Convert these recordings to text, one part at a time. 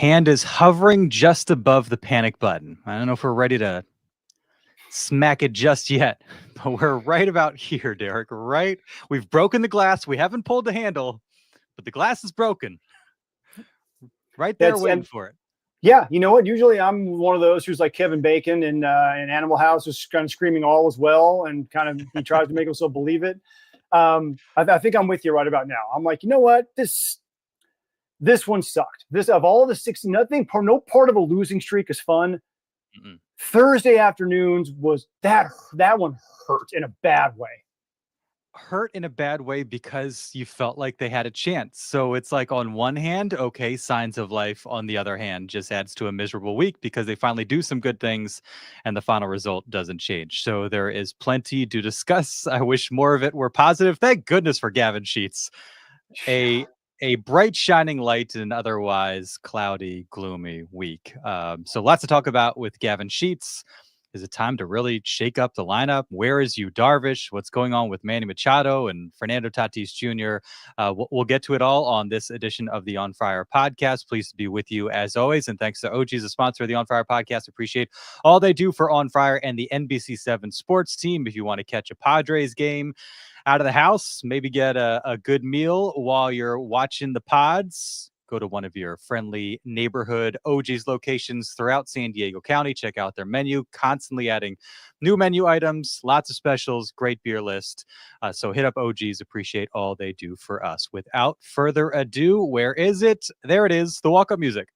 hand is hovering just above the panic button. I don't know if we're ready to smack it just yet, but we're right about here, Derek. Right? We've broken the glass. We haven't pulled the handle, but the glass is broken. Right there, waiting for it. Yeah, you know what? Usually I'm one of those who's like Kevin Bacon in Animal House, just kind of screaming all is well, and kind of he tries to make himself believe it. I think I'm with you right about now. I'm like, you know what? This one sucked. This of all the 60, no part of a losing streak is fun. Mm-mm. Thursday afternoons was that one hurt in a bad way. Hurt in a bad way because you felt like they had a chance. So it's like on one hand, okay, signs of life. On the other hand, just adds to a miserable week because they finally do some good things and the final result doesn't change. So there is plenty to discuss. I wish more of it were positive. Thank goodness for Gavin Sheets. A bright shining light in an otherwise cloudy, gloomy week. So lots to talk about with Gavin Sheets. Is it time to really shake up the lineup? Where is Yu Darvish? What's going on with Manny Machado and Fernando Tatis Jr.? We'll get to it all on this edition of the On Friar podcast. Pleased to be with you as always. And thanks to OG's, the sponsor of the On Friar podcast. Appreciate all they do for On Friar and the NBC 7 sports team. If you want to catch a Padres game out of the house, maybe get a good meal while you're watching the pods, go to one of your friendly neighborhood OG's locations throughout San Diego County. Check out their menu, constantly adding new menu items, lots of specials, great beer list. So hit up OG's. Appreciate all they do for us. Without further ado, where is it? There it is, the walk-up music.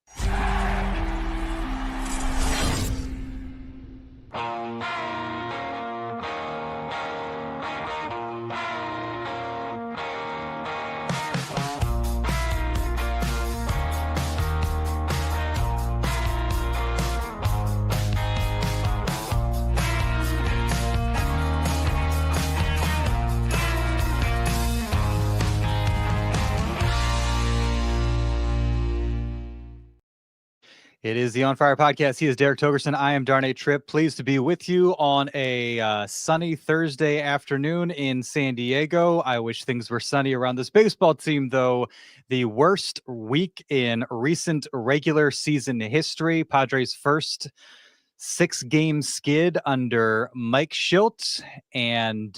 It is the On Fire podcast. He is Derek Togerson. I am Darnay Tripp. Pleased to be with you on a sunny Thursday afternoon in San Diego. I wish things were sunny around this baseball team, though. The worst week in recent regular season history. Padres' first 6-game skid under Mike Shildt, and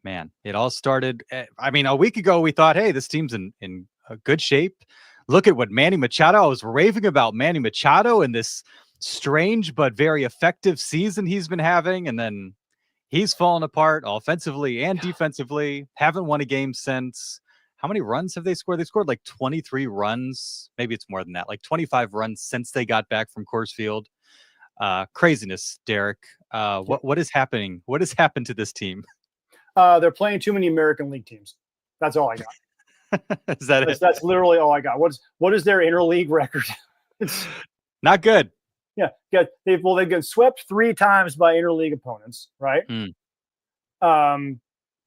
man, it all started. I mean, a week ago we thought, hey, this team's in good shape. Look at what Manny Machado, I was raving about Manny Machado and this strange but very effective season he's been having. And then he's fallen apart offensively and defensively. Haven't won a game since. How many runs have they scored? They scored like 23 runs. Maybe it's more than that, like 25 runs since they got back from Coors Field. Craziness, Derek. What is happening? What has happened to this team? They're playing too many American League teams. That's all I got. That's literally all I got. What is their interleague record? It's not good. Yeah. They've been swept 3 times by interleague opponents, right? They're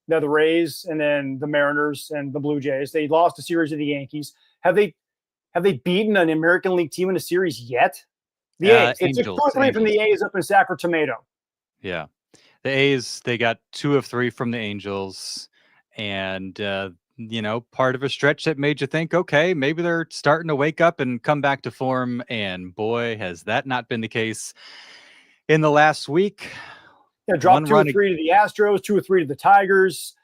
the Rays and then the Mariners and the Blue Jays. They lost a series to the Yankees. Have they beaten an American League team in a series yet? The A's. It's 2-3 from the A's up in Sacramento. Yeah. The A's, they got 2 of 3 from the Angels, and part of a stretch that made you think, okay, maybe they're starting to wake up and come back to form. And boy, has that not been the case in the last week. Yeah, dropped 2 or 3 to the Astros, 2 or 3 to the Tigers.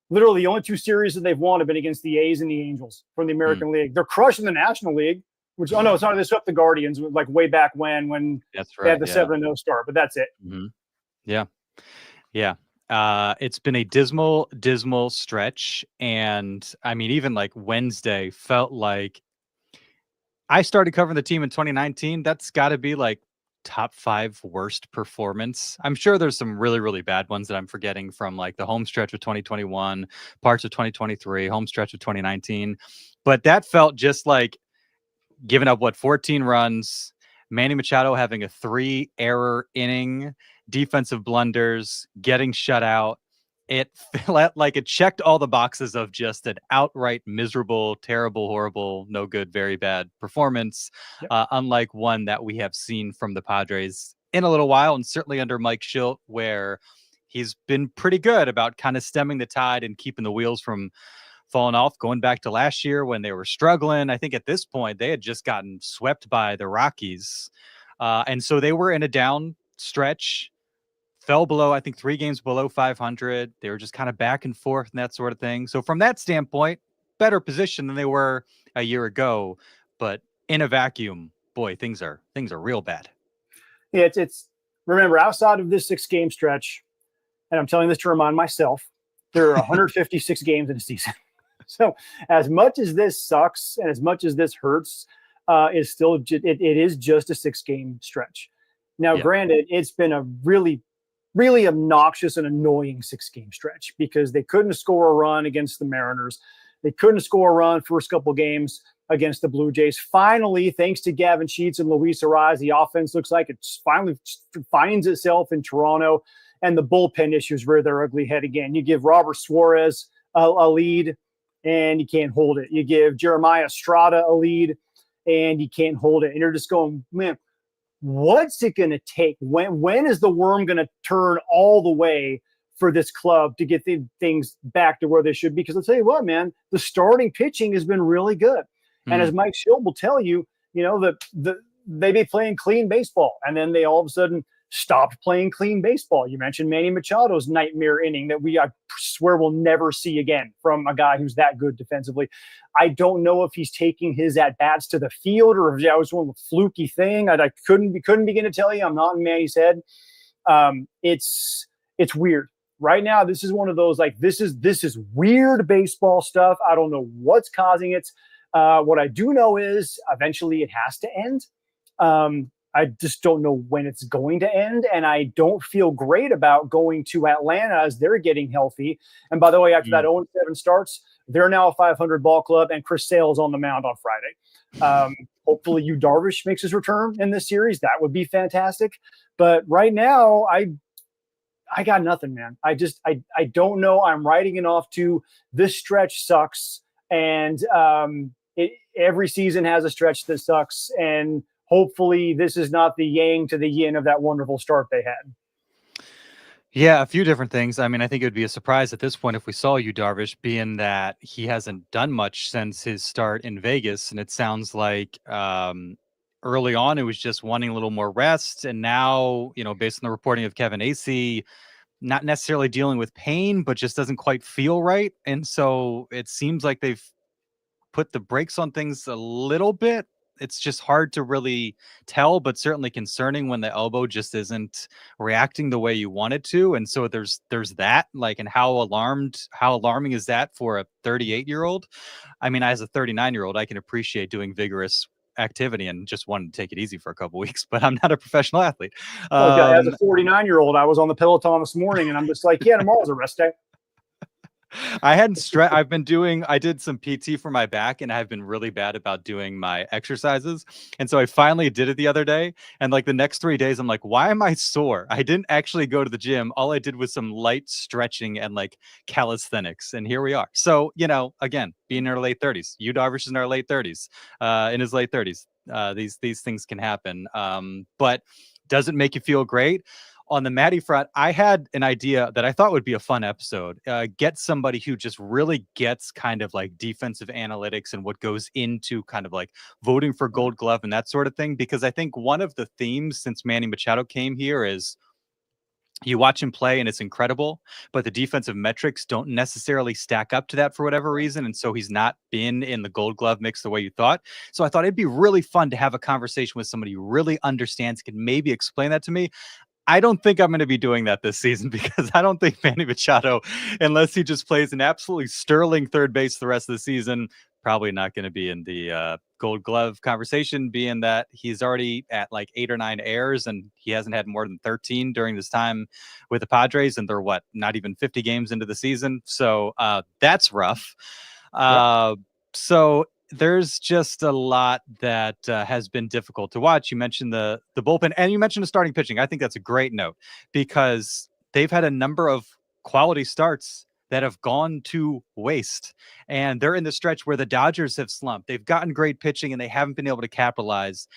Literally, the only 2 series that they've won have been against the A's and the Angels from the American League. They're crushing the National League, which, sorry, they swept the Guardians like way back when that's right, they had the 7-0 start, but that's it. Mm-hmm. Yeah. It's been a dismal stretch. And I mean, even like Wednesday felt like I started covering the team in 2019. That's got to be like top 5 worst performance. I'm sure there's some really, really bad ones that I'm forgetting from like the home stretch of 2021, parts of 2023, home stretch of 2019. But that felt just like giving up 14 runs, Manny Machado having a 3-error inning, defensive blunders, getting shut out. It felt like it checked all the boxes of just an outright miserable, terrible, horrible, no good, very bad performance, unlike one that we have seen from the Padres in a little while, and certainly under Mike Shildt, where he's been pretty good about kind of stemming the tide and keeping the wheels from fallen off going back to last year when they were struggling. I think at this point they had just gotten swept by the Rockies. And so they were in a down stretch, fell below, I think 3 games below 500. They were just kind of back and forth and that sort of thing. So from that standpoint, better position than they were a year ago. But in a vacuum, boy, things are real bad. Yeah, it's remember, outside of this 6-game stretch, and I'm telling this to remind myself, there are 156 games in a season. So as much as this sucks and as much as this hurts, is still it is just a 6-game stretch. Now, Yeah. granted, it's been a really, really obnoxious and annoying 6-game stretch because they couldn't score a run against the Mariners. They couldn't score a run first couple games against the Blue Jays. Finally, thanks to Gavin Sheets and Luis Arraez, the offense looks like it finally finds itself in Toronto, and the bullpen issues rear their ugly head again. You give Robert Suarez a lead, and you can't hold it. You give Jeremiah Estrada a lead, and you can't hold it. And you're just going, man, what's it going to take? When is the worm going to turn all the way for this club to get things back to where they should be? Because I'll tell you what, man, the starting pitching has been really good. And as Mike Schill will tell you, they be playing clean baseball, and then they all of a sudden stopped playing clean baseball. You mentioned Manny Machado's nightmare inning that I swear we'll never see again from a guy who's that good defensively. I don't know if he's taking his at-bats to the field or if that was one fluky thing. I couldn't begin to tell you. I'm not in Manny's head. It's weird. Right now, this is one of those, like, this is weird baseball stuff. I don't know what's causing it. What I do know is eventually it has to end. I just don't know when it's going to end, and I don't feel great about going to Atlanta as they're getting healthy. And by the way, after that 0-7 starts, they're now a 500 ball club, and Chris Sale's on the mound on Friday. Hopefully, Yu Darvish makes his return in this series. That would be fantastic. But right now, I got nothing, man. I don't know. I'm writing it off to this stretch sucks, and every season has a stretch that sucks, and hopefully this is not the yang to the yin of that wonderful start they had. Yeah, a few different things. I mean, I think it would be a surprise at this point if we saw Yu Darvish, being that he hasn't done much since his start in Vegas. And it sounds like early on it was just wanting a little more rest. And now, based on the reporting of Kevin Acee, not necessarily dealing with pain, but just doesn't quite feel right. And so it seems like they've put the brakes on things a little bit. It's just hard to really tell, but certainly concerning when the elbow just isn't reacting the way you want it to. And so there's that, like, and how alarming is that for a 38-year-old? I mean, as a 39-year-old, I can appreciate doing vigorous activity and just wanted to take it easy for a couple weeks, but I'm not a professional athlete. As a 49-year-old, I was on the Peloton this morning, and I'm just like, yeah, tomorrow's a rest day. I did some PT for my back, and I've been really bad about doing my exercises. And so I finally did it the other day. And like the next 3 days, I'm like, why am I sore? I didn't actually go to the gym. All I did was some light stretching and like calisthenics. And here we are. So, again, being in our late 30s, Yu Darvish is in our late 30s, in his late 30s. These things can happen. But does it make you feel great? On the Matty front, I had an idea that I thought would be a fun episode. Get somebody who just really gets kind of like defensive analytics and what goes into kind of like voting for Gold Glove and that sort of thing. Because I think one of the themes since Manny Machado came here is you watch him play and it's incredible, but the defensive metrics don't necessarily stack up to that for whatever reason. And so he's not been in the Gold Glove mix the way you thought. So I thought it'd be really fun to have a conversation with somebody who really understands, can maybe explain that to me. I don't think I'm going to be doing that this season because I don't think Manny Machado, unless he just plays an absolutely sterling third base the rest of the season, probably not going to be in the Gold Glove conversation, being that he's already at like 8 or 9 errors and he hasn't had more than 13 during this time with the Padres, and they're not even 50 games into the season. So that's rough. So there's just a lot that has been difficult to watch. You mentioned the bullpen, and you mentioned the starting pitching. I think that's a great note because they've had a number of quality starts that have gone to waste, and they're in the stretch where the Dodgers have slumped. They've gotten great pitching and they haven't been able to capitalize.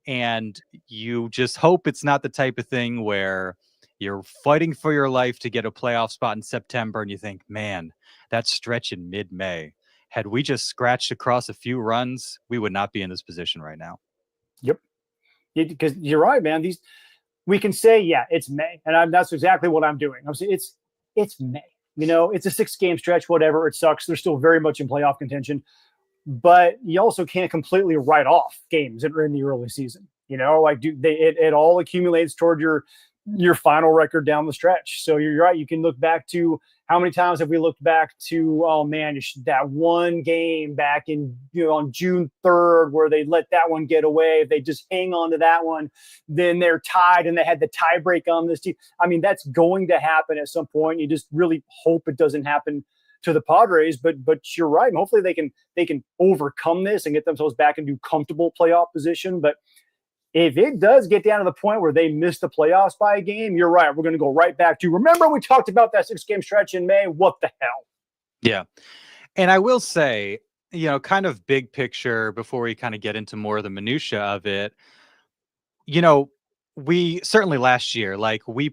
And you just hope it's not the type of thing where you're fighting for your life to get a playoff spot in September and you think, man, that stretch in mid-May, had we just scratched across a few runs, we would not be in this position right now. Yep. Because you're right, man. We can say, yeah, it's May, and that's exactly what I'm doing. I'm saying it's May. It's a 6-game stretch, whatever. It sucks. They're still very much in playoff contention, but you also can't completely write off games that are in the early season. It all accumulates toward your final record down the stretch. So you're right. You can look back to how many times have we looked back to, oh man, that one game back in, on June 3rd where they let that one get away. If they just hang on to that one, then they're tied and they had the tie break on this team. I mean, that's going to happen at some point. You just really hope it doesn't happen to the Padres, but you're right. And hopefully they can overcome this and get themselves back into comfortable playoff position. But if it does get down to the point where they miss the playoffs by a game, you're right. We're going to go right back to, remember we talked about that 6-game stretch in May? What the hell? Yeah. And I will say, kind of big picture before we kind of get into more of the minutia of it, we certainly last year, we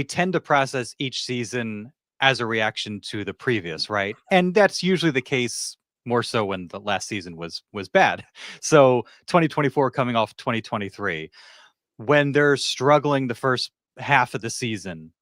tend to process each season as a reaction to the previous, right? And that's usually the case more so when the last season was bad. So 2024 coming off 2023, when they're struggling the first half of the season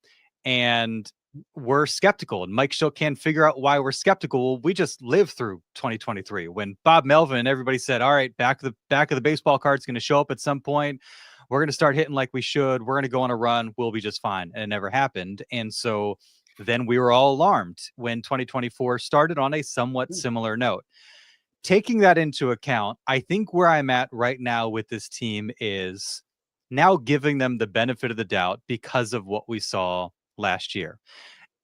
and we're skeptical and Mike Schilt can't figure out why we're skeptical. We just lived through 2023 when Bob Melvin and everybody said, all right, back of the baseball card's going to show up at some point. We're going to start hitting like we should. We're going to go on a run. We'll be just fine. And it never happened. And so then we were all alarmed when 2024 started on a somewhat similar note. Taking that into account, I think where I'm at right now with this team is now giving them the benefit of the doubt because of what we saw last year.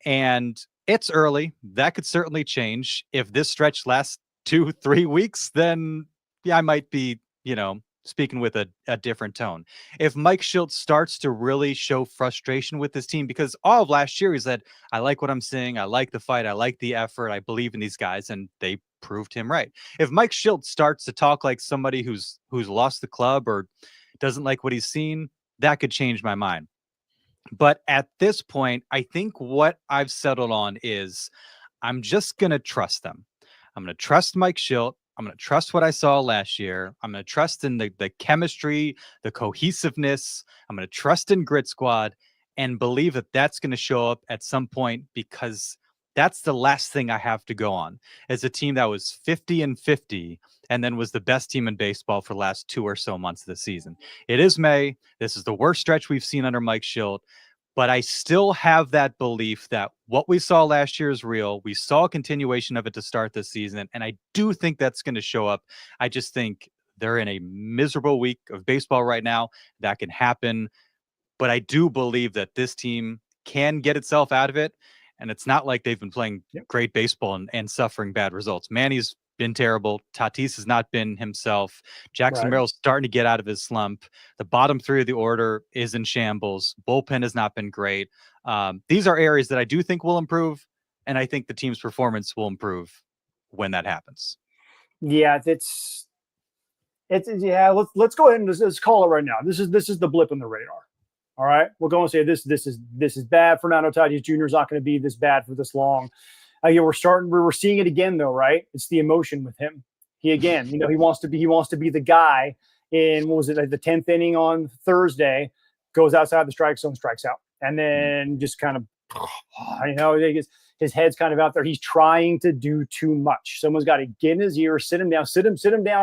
And it's early. That could certainly change. If this stretch lasts 2-3 weeks, then yeah, I might be, speaking with a different tone. If Mike Schilt starts to really show frustration with this team, because all of last year he said, I like what I'm seeing. I like the fight. I like the effort. I believe in these guys. And they proved him right. If Mike Schilt starts to talk like somebody who's lost the club or doesn't like what he's seen, that could change my mind. But at this point, I think what I've settled on is I'm just going to trust them. I'm going to trust Mike Schilt. I'm going to trust what I saw last year. I'm going to trust in the chemistry, the cohesiveness. I'm going to trust in Grit Squad and believe that that's going to show up at some point, because that's the last thing I have to go on as a team that was 50-50 and then was the best team in baseball for the last 2 or so months of the season. It is May. This is the worst stretch we've seen under Mike Schilt. But I still have that belief that what we saw last year is real. We saw a continuation of it to start this season. And I do think that's going to show up. I just think they're in a miserable week of baseball right now. That can happen. But I do believe that this team can get itself out of it. And it's not like they've been playing great baseball and suffering bad results. Manny's been terrible. Tatis has not been himself. Jackson Merrill's starting to get out of his slump. The bottom 3 of the order is in shambles. Bullpen has not been great. These are areas that I do think will improve, and I think the team's performance will improve when that happens. Yeah, it's yeah. Let's go ahead and let's call it right now. This is the blip in the radar. All right, we're going to say this is bad. Fernando Tatis Jr. is not going to be this bad for this long. We're seeing it again though, right? It's the emotion with him. He wants to be the guy in, what was it, like the 10th inning on Thursday, goes outside the strike zone, strikes out. And then just kind of, his head's kind of out there. He's trying to do too much. Someone's got to get in his ear, sit him down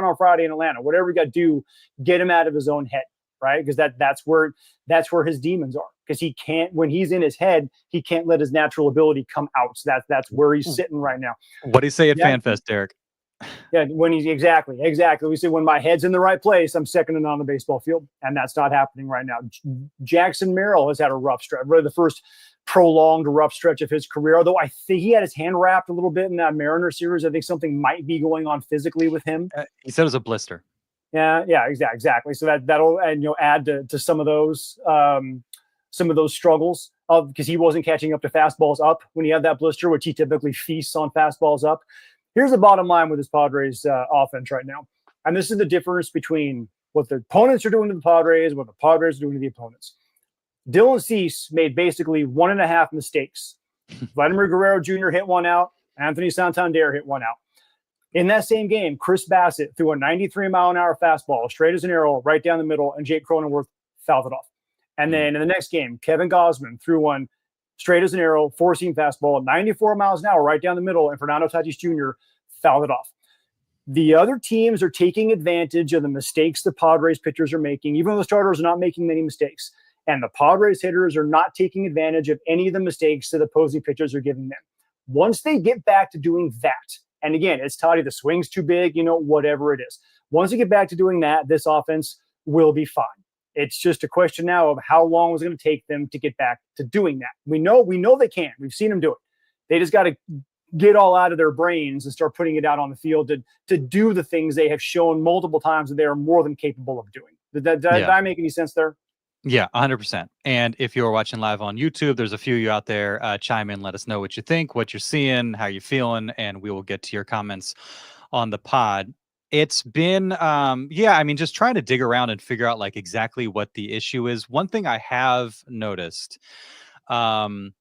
on Friday in Atlanta, whatever we got to do, get him out of his own head. Right. Because that's where his demons are. Because he can't, when he's in his head, he can't let his natural ability come out. So that's where he's sitting right now. What do you say at FanFest, Derek? Yeah, when he's exactly. We say when my head's in the right place, I'm seconding on the baseball field, and that's not happening right now. Jackson Merrill has had a rough stretch, really the first prolonged rough stretch of his career. Although I think he had his hand wrapped a little bit in that Mariner series. I think something might be going on physically with him. He said it was a blister. Yeah, exactly. So that'll add to some of those struggles because he wasn't catching up to fastballs up when he had that blister, which he typically feasts on fastballs up. Here's the bottom line with his Padres offense right now, and this is the difference between what the opponents are doing to the Padres, what the Padres are doing to the opponents. Dylan Cease made basically 1.5 mistakes. Vladimir Guerrero Jr. hit one out. Anthony Santander hit one out. In that same game, Chris Bassett threw a 93-mile-an-hour fastball, straight as an arrow, right down the middle, and Jake Cronenworth fouled it off. And then in the next game, Kevin Gausman threw one straight as an arrow, four-seam fastball, 94 miles an hour, right down the middle, and Fernando Tatis Jr. fouled it off. The other teams are taking advantage of the mistakes the Padres pitchers are making, even though the starters are not making many mistakes. And the Padres hitters are not taking advantage of any of the mistakes that opposing pitchers are giving them. Once they get back to doing that, and again, it's Toddy, the swing's too big, whatever it is. Once they get back to doing that, this offense will be fine. It's just a question now of how long it's going to take them to get back to doing that. We know they can. We've seen them do it. They just got to get all out of their brains and start putting it out on the field to do the things they have shown multiple times that they are more than capable of doing. Did I make any sense there? Yeah, 100%. And if you're watching live on YouTube, there's a few of you out there. Chime in, let us know what you think, what you're seeing, how you're feeling, and we will get to your comments on the pod. It's been, just trying to dig around and figure out like exactly what the issue is. One thing I have noticed, and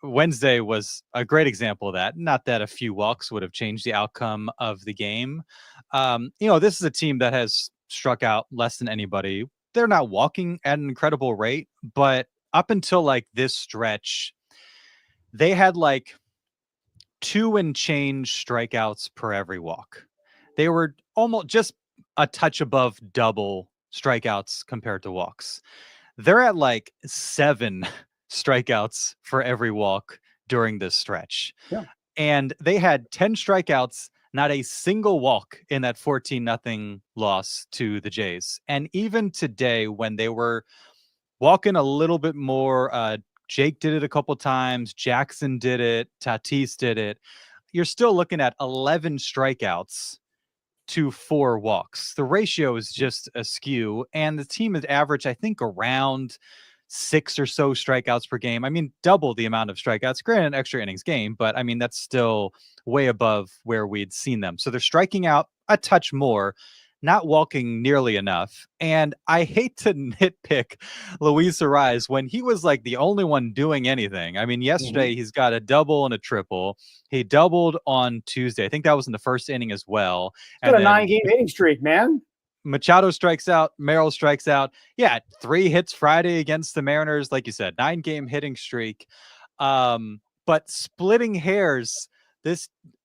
Wednesday was a great example of that. Not that a few walks would have changed the outcome of the game. This is a team that has struck out less than anybody. They're not walking at an incredible rate, but up until like this stretch, they had like 2 and change strikeouts per every walk. They were almost just a touch above double strikeouts compared to walks. They're at like 7 strikeouts for every walk during this stretch. Yeah. And they had 10 strikeouts, not a single walk in that 14-0 loss to the Jays. And even today, when they were walking a little bit more, Jake did it a couple times, Jackson did it, Tatis did it. You're still looking at 11 strikeouts to 4 walks. The ratio is just askew, and the team is average, I think, around 6 or so strikeouts per game. I mean, double the amount of strikeouts. Granted, an extra innings game, but I mean, that's still way above where we'd seen them. So they're striking out a touch more, not walking nearly enough. And I hate to nitpick Luis Arraez when he was like the only one doing anything. I mean, yesterday he's got a double and a triple. He doubled on Tuesday. I think that was in the first inning as well. It's got a 9-game hitting streak, man. Machado strikes out, Merrill strikes out. Yeah, 3 hits Friday against the Mariners. Like you said, 9-game hitting streak. But splitting hairs,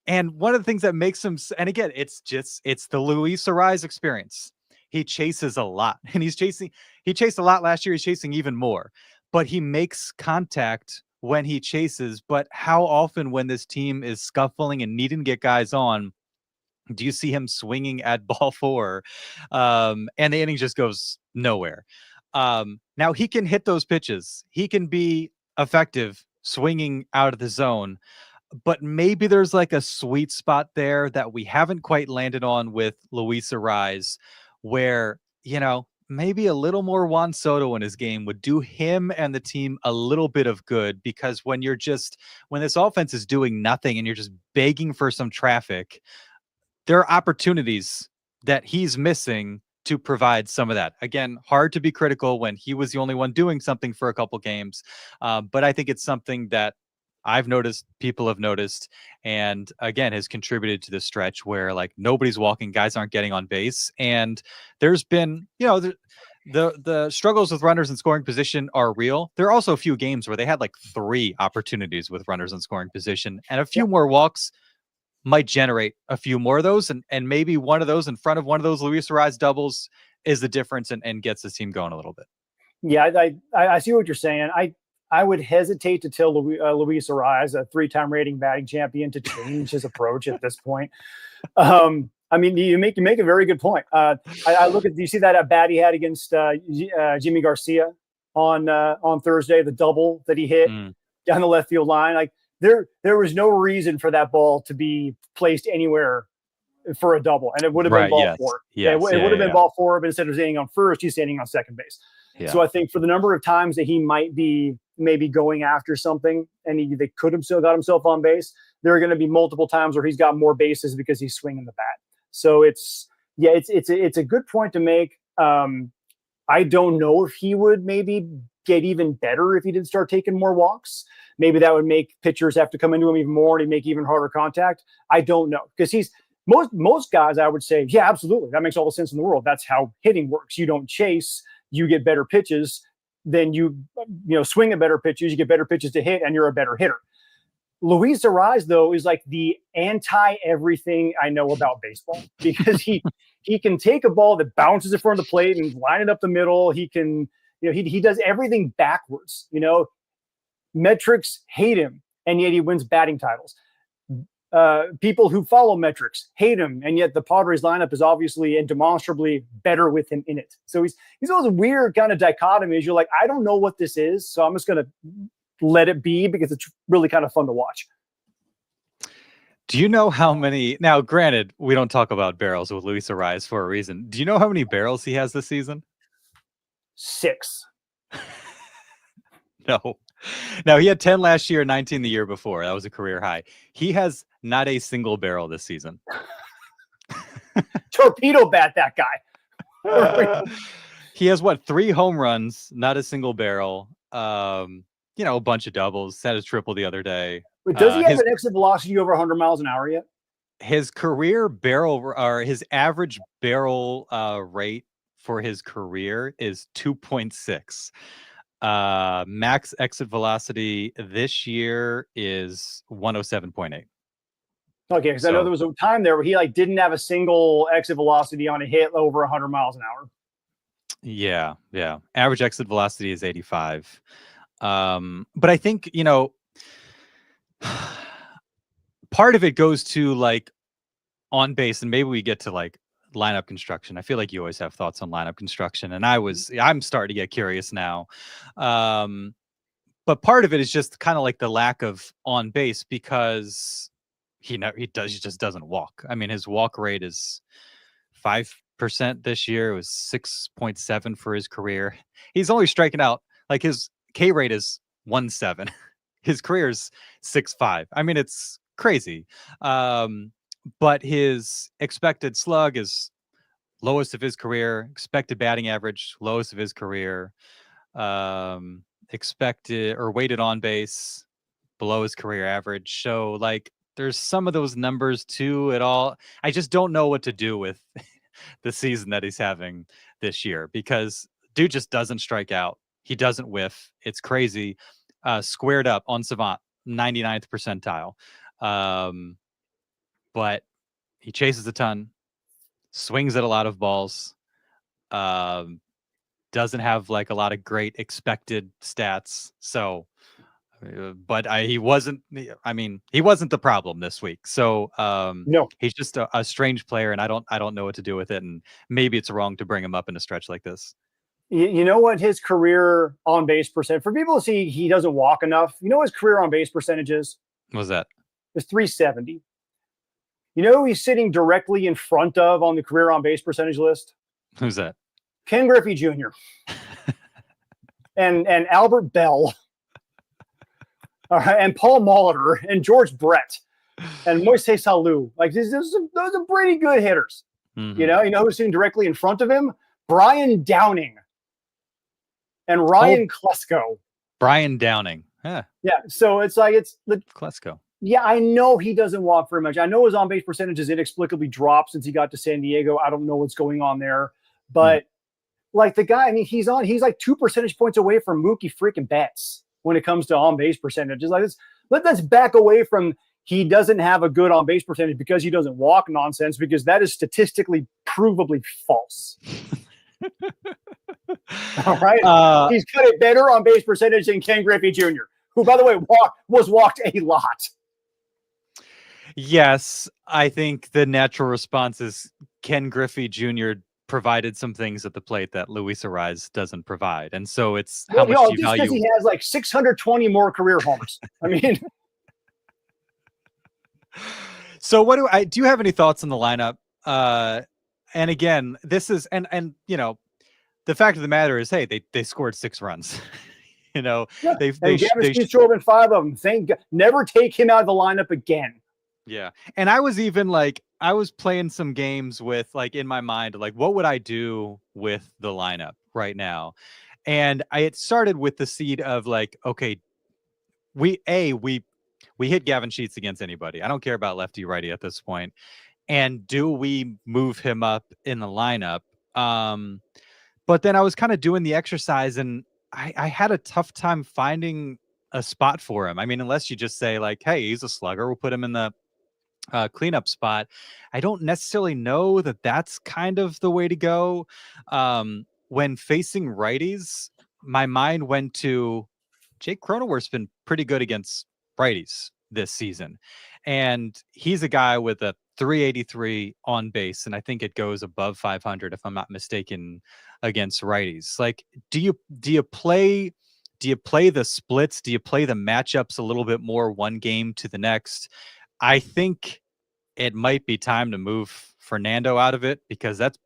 and one of the things that makes him, and again, it's the Luis Arraez experience. He chases a lot, and he chased a lot last year. He's chasing even more, but he makes contact when he chases. But how often when this team is scuffling and needing to get guys on, do you see him swinging at ball 4? And the inning just goes nowhere. Now he can hit those pitches. He can be effective swinging out of the zone, but maybe there's like a sweet spot there that we haven't quite landed on with Luis Arraez, where, maybe a little more Juan Soto in his game would do him and the team a little bit of good, because when this offense is doing nothing and you're just begging for some traffic, there are opportunities that he's missing to provide some of that. Again, hard to be critical when he was the only one doing something for a couple games. But I think it's something that I've noticed, people have noticed, and again, has contributed to the stretch where like nobody's walking, guys aren't getting on base. And there's been, the struggles with runners in scoring position are real. There are also a few games where they had like 3 opportunities with runners in scoring position, and a few more walks might generate a few more of those, and maybe one of those in front of one of those Luis Arraez doubles is the difference and gets the team going a little bit. Yeah, I see what you're saying. I would hesitate to tell Luis Arraez, a 3-time rating batting champion, to change his approach at this point. I mean, you make a very good point. I look at, do you see that at bat he had against Jimmy Garcia on Thursday, the double that he hit down the left field line? Like, there was no reason for that ball to be placed anywhere for a double, and it would have been ball 4. It would have been ball 4, but instead of standing on first, he's standing on second base. Yeah. So I think for the number of times that he might be maybe going after something, and they could have still got himself on base, there are going to be multiple times where he's got more bases because he's swinging the bat. So it's a good point to make. I don't know if he would maybe get even better if he did start taking more walks. Maybe that would make pitchers have to come into him even more and he'd make even harder contact. I don't know, because he's most guys, I would say, yeah, absolutely. That makes all the sense in the world. That's how hitting works. You don't chase, you get better pitches, then you swing at better pitches, you get better pitches to hit, and you're a better hitter. Luis Arraez, though, is like the anti-everything I know about baseball, because he can take a ball that bounces in front of the plate and line it up the middle. He can, he does everything backwards. Metrics hate him, and yet he wins batting titles. People who follow metrics hate him, and yet the Padres lineup is obviously and demonstrably better with him in it. So he's those weird kind of dichotomies. You're like, I don't know what this is, so I'm just going to let it be because it's really kind of fun to watch. Do you know how many? Now, granted, we don't talk about barrels with Luis Arraez for a reason. Do you know how many barrels he has this season? 6. No. Now, he had 10 last year, 19 the year before. That was a career high. He has not a single barrel this season. Torpedo bat that guy. He has 3 home runs, not a single barrel. A bunch of doubles. Had a triple the other day. But does he have an exit velocity over 100 miles an hour yet? His career barrel, or his average barrel rate for his career is 2.6. Max exit velocity this year is 107.8. Okay, because I know there was a time there where he didn't have a single exit velocity on a hit over 100 miles an hour. Yeah. Average exit velocity is 85. But I think, part of it goes to on base, and maybe we get to lineup construction. I feel like you always have thoughts on lineup construction, and I'm starting to get curious now. But part of it is just kind of the lack of on base, because he just doesn't walk. I mean, his walk rate is 5% this year. It was 6.7 for his career. He's only striking out, his K rate is 1.7. His career is 6.5. I mean, it's crazy. But his expected slug is lowest of his career. Expected batting average, lowest of his career. Expected or weighted on base, below his career average. So there's some of those numbers too at all. I just don't know what to do with the season that he's having this year, because dude just doesn't strike out. He doesn't whiff. It's crazy. Squared up on Savant, 99th percentile. But he chases a ton, swings at a lot of balls, doesn't have a lot of great expected stats. So, but he wasn't the problem this week. So no, he's just a strange player, and I don't know what to do with it. And maybe it's wrong to bring him up in a stretch like this. You know what his career on base percent, for people to see he doesn't walk enough, his career on base percentage is? What was that? It's 370. Who he's sitting directly in front of on the career on base percentage list? Who's that? Ken Griffey Jr. and Albert Bell. And Paul Molitor and George Brett and Moises Alou. Those are pretty good hitters. Mm-hmm. You know who's sitting directly in front of him? Brian Downing and Ryan Klesko. Brian Downing. Yeah. So it's the Klesko. Yeah, I know he doesn't walk very much. I know his on-base percentage has inexplicably dropped since he got to San Diego. I don't know what's going on there. But the guy, he's 2 percentage points away from Mookie freaking Betts when it comes to on-base percentages. Let's back away from he doesn't have a good on-base percentage because he doesn't walk nonsense, because that is statistically provably false. All right? He's got a better on-base percentage than Ken Griffey Jr., who, by the way, was walked a lot. Yes, I think the natural response is Ken Griffey Jr. provided some things at the plate that Luis Arraez doesn't provide, and so it's how much do you value? He has 620 more career homers. I mean, so do you have any thoughts on the lineup? And again, this is and the fact of the matter is, hey, they scored 6 runs. Gavin Sheets drove in 5 of them. Thank God. Never take him out of the lineup again. Yeah. And I was even I was playing some games with in my mind, what would I do with the lineup right now? And it started with the seed of like, okay, we hit Gavin Sheets against anybody. I don't care about lefty righty at this point. And do we move him up in the lineup? But then I was kind of doing the exercise, and I had a tough time finding a spot for him. I mean, unless you just say like, hey, he's a slugger, we'll put him in the cleanup spot. I don't necessarily know that that's kind of the way to go. When facing righties, my mind went to Jake Cronenworth's been pretty good against righties this season. And he's a guy with a 383 on base, and I think it goes above 500 if I'm not mistaken against righties. Like, do you play the splits? Do you play the matchups a little bit more one game to the next? I think it might be time to move Fernando out of it, because that's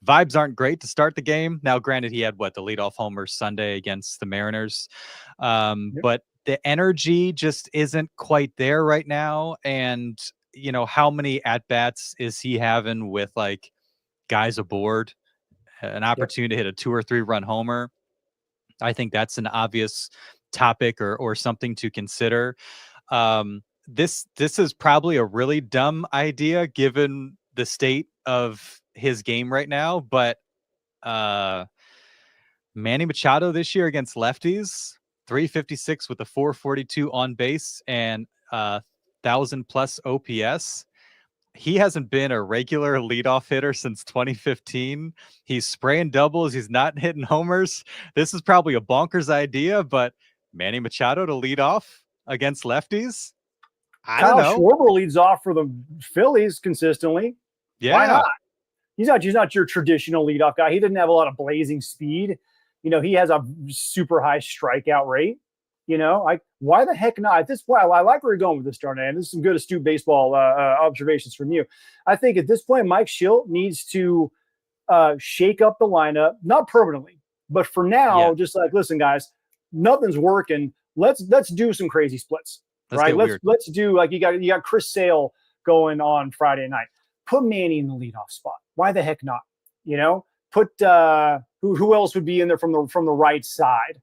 vibes aren't great to start the game. Now, granted, he had the leadoff homer Sunday against the Mariners, Yep. but the energy just isn't quite there right now. And how many at bats is he having with like guys aboard, an Yep. opportunity to hit a 2 or 3 run homer? I think that's an obvious topic or something to consider. This is probably a really dumb idea given the state of his game right now, but uh Manny Machado this year against lefties, 356 with a 442 on base and 1,000+ OPS. He hasn't been a regular leadoff hitter since 2015. He's spraying doubles. He's not hitting homers. This is probably a bonkers idea, but Manny Machado to lead off against lefties? I don't Kyle know. Schwarber leads off for the Phillies consistently. Why Yeah. not? He's not your traditional leadoff guy. He didn't have a lot of blazing speed. He has a super high strikeout rate. Why the heck not? At this point, I like where you're going with this, Darnay. This is some good astute baseball observations from you. I think at this point, Mike Schilt needs to shake up the lineup, not permanently, but for now, Yeah. just like, listen, guys, nothing's working. Let's do some crazy splits, Let's right? get weird. Let's do, like, you got Chris Sale going on Friday night. Put Manny in the leadoff spot. Why the heck not? Put who else would be in there from the right side?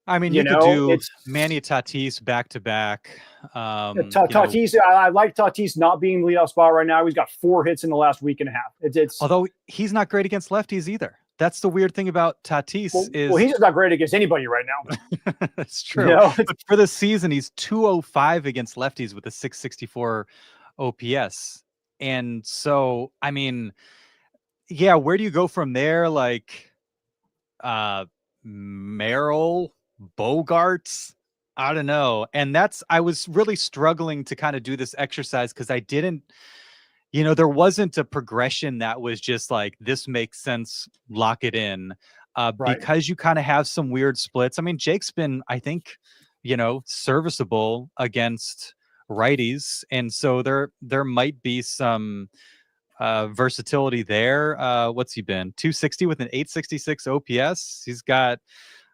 I mean, you could do It's Manny Tatis back to back. Tatis. I like Tatis not being the leadoff spot right now. He's got 4 hits in the last week and a half. It's although he's not great against lefties either. That's the weird thing about Tatis well, he's just not great against anybody right now. That's true. But for the season, he's 205 against lefties with a 664 OPS. And so, I mean, yeah, where do you go from there? Like, Merrill, Bogarts, I don't know. And I was really struggling to kind of do this exercise because I didn't, there wasn't a progression that was just like, this makes sense, lock it in. Right. Because you kind of have some weird splits. I mean, Jake's been, I think, serviceable against righties. And so there might be some versatility there. What's he been? 260 with an 866 OPS. He's got a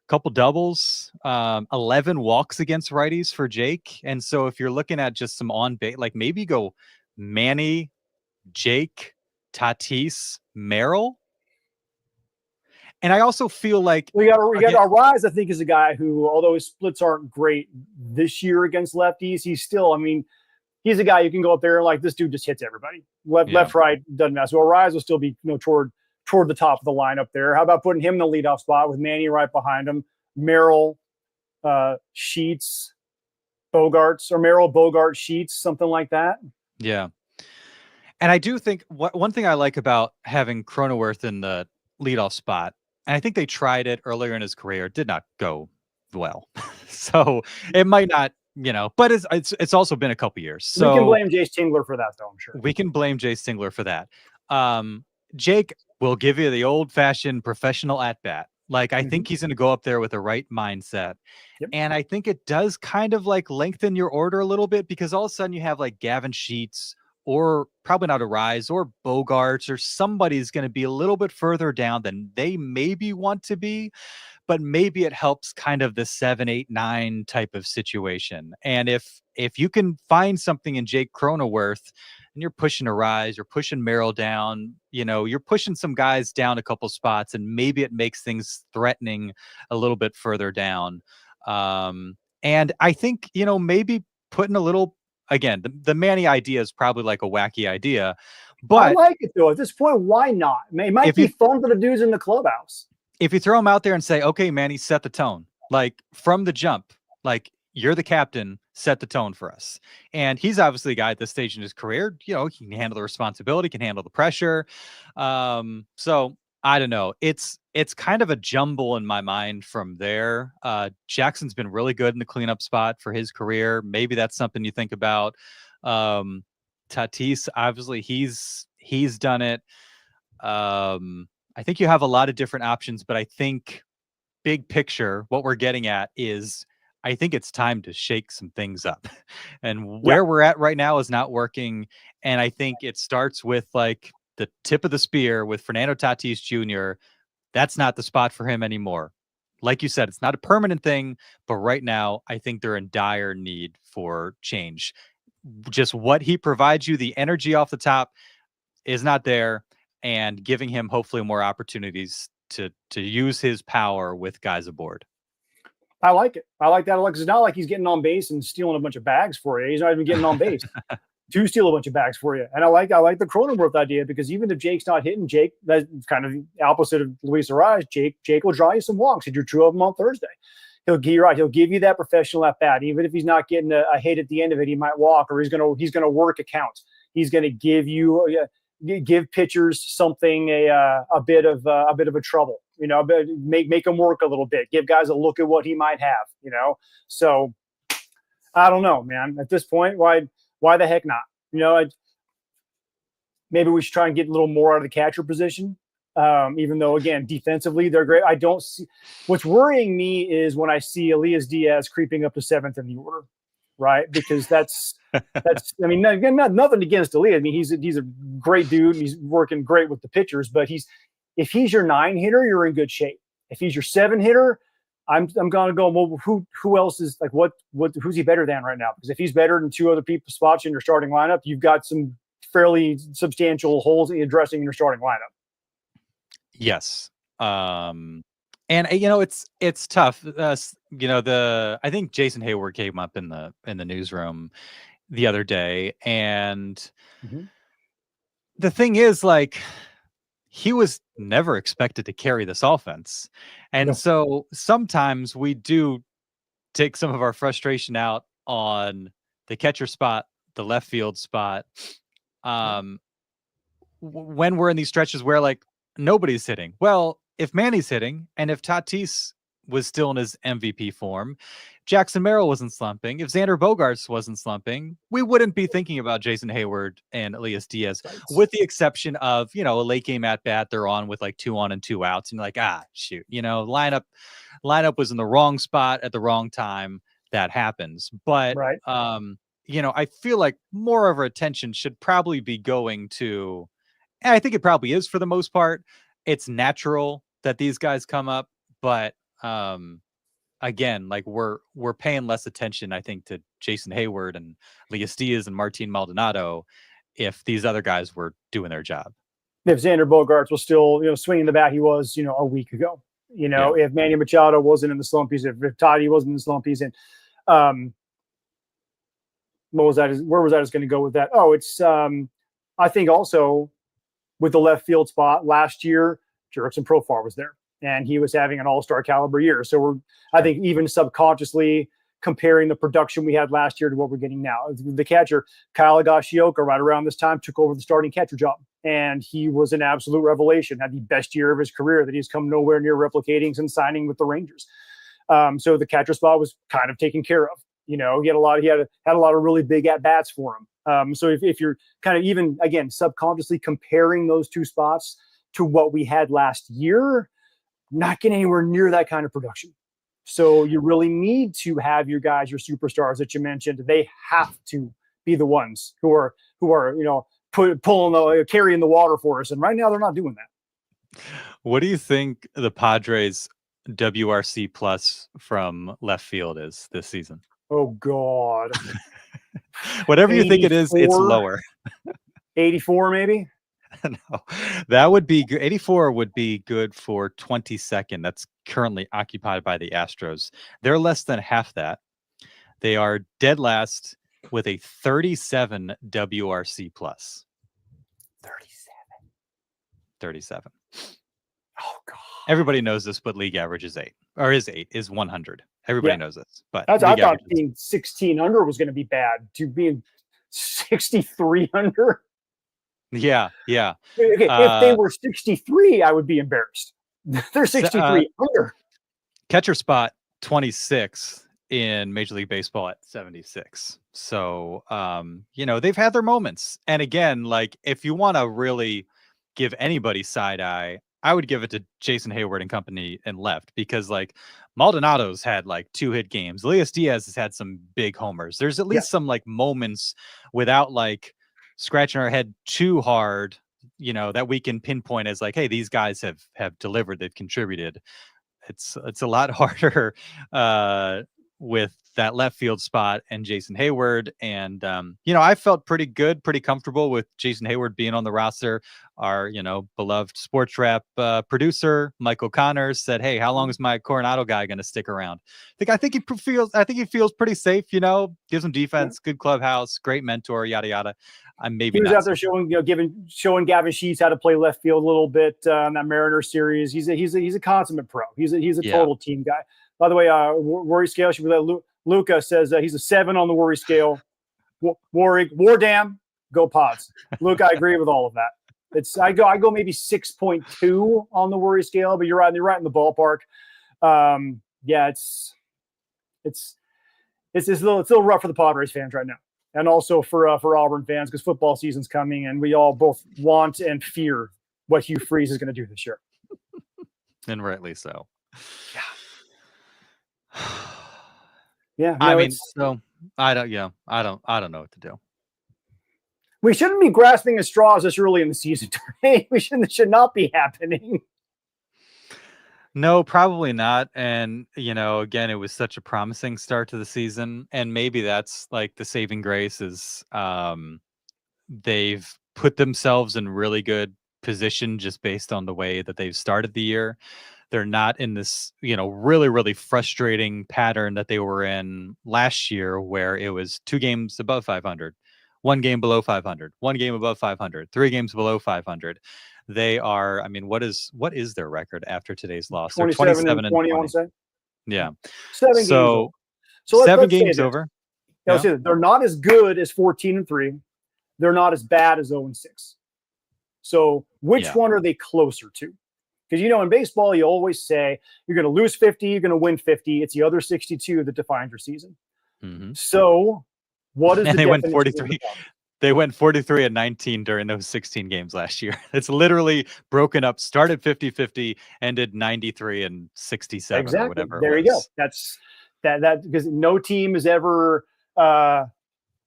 couple doubles, 11 walks against righties for Jake. And so if you're looking at just some on base, like maybe go Manny, Jake, Tatis, Merrill. And I also feel like we got Arraez. I think is a guy who, although his splits aren't great this year against lefties, he's still. I mean, he's a guy you can go up there and like, this dude just hits everybody. Left, right, doesn't matter. So Arraez will still be toward the top of the lineup there. How about putting him in the leadoff spot with Manny right behind him, Merrill, Sheets, Bogarts, or Merrill, Bogart, Sheets, something like that. Yeah. And I do think one thing I like about having Cronenworth in the leadoff spot, and I think they tried it earlier in his career, it did not go well. So it might not, but it's also been a couple years. So we can blame Jace Tingler for that, though, I'm sure. We can blame Jace Tingler for that. Jake will give you the old-fashioned professional at-bat. Like, I think he's going to go up there with the right mindset. Yep. And I think it does kind of like lengthen your order a little bit, because all of a sudden you have like Gavin Sheets, or probably not Arraez, or Bogarts, or somebody's going to be a little bit further down than they maybe want to be, but maybe it helps kind of the 7, 8, 9 type of situation. And if you can find something in Jake Cronenworth and you're pushing Arraez, you're pushing Merrill down, you're pushing some guys down a couple spots, and maybe it makes things threatening a little bit further down. And I think, maybe putting a little, again, the Manny idea is probably like a wacky idea, I but like it though. At this point, why not? It might be fun for the dudes in the clubhouse. If you throw him out there and say, okay, Manny, set the tone, like from the jump, like you're the captain, set the tone for us. And he's obviously a guy at this stage in his career, he can handle the responsibility, can handle the pressure. So I don't know. It's kind of a jumble in my mind from there. Jackson's been really good in the cleanup spot for his career. Maybe that's something you think about. Tatis, obviously he's done it. I think you have a lot of different options, but I think big picture, what we're getting at is I think it's time to shake some things up. And where we're at right now is not working. And I think it starts with like the tip of the spear with Fernando Tatis Jr. That's not the spot for him anymore. Like you said, it's not a permanent thing, but right now I think they're in dire need for change. Just what he provides you, the energy off the top is not there, and giving him hopefully more opportunities to use his power with guys aboard. I like it. I like that. It's not like he's getting on base and stealing a bunch of bags for you. He's not even getting on base to steal a bunch of bags for you. And I like the Cronenworth idea, because even if Jake's not hitting, Jake, that's kind of the opposite of Luis Arraez. Jake will draw you some walks. He drew 2 of them on Thursday. He'll give you that professional at bat. Even if he's not getting a hit at the end of it, he might walk, or he's gonna work a count. He's gonna give pitchers something a bit of a trouble, make them work a little bit, give guys a look at what he might have, So I don't know, man. At this point, why the heck not? Maybe we should try and get a little more out of the catcher position. Even though, again, defensively they're great. I don't see what's worrying me is when I see Elias Diaz creeping up to 7th in the order, right? Because that's I mean, again, nothing against Elias. I mean, he's a great dude. He's working great with the pitchers, but if he's your 9 hitter, you're in good shape. If he's your 7 hitter, I'm gonna go. Well, who else is like who's he better than right now? Because if he's better than 2 other people spots in your starting lineup, you've got some fairly substantial holes addressing in your starting lineup. Yes. And it's tough. I think Jason Hayward came up in the newsroom the other day, and the thing is, like, he was never expected to carry this offense. And so sometimes we do take some of our frustration out on the catcher spot, the left field spot. When we're in these stretches where like nobody's hitting. Well, if Manny's hitting, and if Tatis was still in his MVP form, Jackson Merrill wasn't slumping, if Xander Bogaerts wasn't slumping, we wouldn't be thinking about Jason Hayward and Elias Diaz, with the exception of, a late game at bat, they're on with like 2 on and 2 outs, and you're like, shoot, lineup was in the wrong spot at the wrong time. That happens. But, I feel like more of our attention should probably be going to, and I think it probably is for the most part, it's natural that these guys come up, but again, like we're paying less attention, I think, to Jason Hayward and Elias Diaz and Martin Maldonado if these other guys were doing their job. If Xander Bogaerts was still, swinging the bat he was, a week ago, if Manny Machado wasn't in the slumpies, if Tatis wasn't in the slumpies, and where was I just going to go with that? Oh, it's I think also with the left field spot last year, Jurickson Profar was there, and he was having an all-star caliber year. So I think even subconsciously comparing the production we had last year to what we're getting now. The catcher, Kyle Higashioka, right around this time, took over the starting catcher job, and he was an absolute revelation, had the best year of his career that he's come nowhere near replicating since signing with the Rangers. So the catcher spot was kind of taken care of. He had a lot of really big at-bats for him. So if you're kind of even, again, subconsciously comparing those 2 spots to what we had last year, not getting anywhere near that kind of production. So you really need to have your guys, your superstars that you mentioned. They have to be the ones who are carrying the water for us. And right now they're not doing that. What do you think the Padres WRC plus from left field is this season? Oh God. Whatever you think it is, it's 84, lower. 84 maybe. No, that would be 84 would be good for 22nd. That's currently occupied by the Astros. They're less than half that. They are dead last with a 37 WRC plus. 37. 37. Oh God. Everybody knows this, but league average is 8 or is 100. Everybody knows this, but I thought average being 16 under was going to be bad. To being 63 under. Yeah. Okay, if they were 63, I would be embarrassed. They're 63 under. Catcher spot 26 in Major League Baseball at 76. So, they've had their moments. And again, like if you want to really give anybody side eye, I would give it to Jason Hayward and company and left, because like Maldonado's had like 2-hit games. Elias Diaz has had some big homers. There's at least some like moments without like scratching our head too hard, that we can pinpoint as like, hey, these guys have delivered, they've contributed. It's a lot harder with that left field spot and Jason Hayward. And, I felt pretty good, pretty comfortable with Jason Hayward being on the roster. Our, beloved Sports Wrap producer, Michael Connors, said, hey, how long is my Coronado guy going to stick around? I think he feels pretty safe, gives him defense, good clubhouse, great mentor, yada, yada. He was out there showing Gavin Sheets how to play left field a little bit on that Mariners series. He's a consummate pro. He's a total team guy. By the way, worry scale should be that Luca says he's a 7 on the worry scale. War damn, go Pods. Luke, I agree with all of that. I go maybe 6.2 on the worry scale, but you're right in the ballpark. It's a little rough for the Padres fans right now. And also for Auburn fans, because football season's coming, and we all both want and fear what Hugh Freeze is going to do this year. And rightly so. Yeah. I don't know what to do. We shouldn't be grasping at straws this early in the season. Should not be happening. No, probably not. And, again, it was such a promising start to the season. And maybe that's like the saving grace is they've put themselves in really good position just based on the way that they've started the year. They're not in this, really, really frustrating pattern that they were in last year, where it was 2 games above 500, 1 game below 500, 1 game above 500, 3 games below 500. They are, what is their record after today's loss? 27 and 20, I want to say. Yeah. 7 games over. So 7 games over. Yeah. They're not as good as 14-3. They're not as bad as 0-6. So which one are they closer to? Because, in baseball, you always say you're going to lose 50, you're going to win 50. It's the other 62 that defines your season. Mm-hmm. So what is the definition? Went 43. They went 43 and 19 during those 16 games last year. It's literally broken up, started 50-50, ended 93 and 67 or whatever. There you go. That's that because no team has ever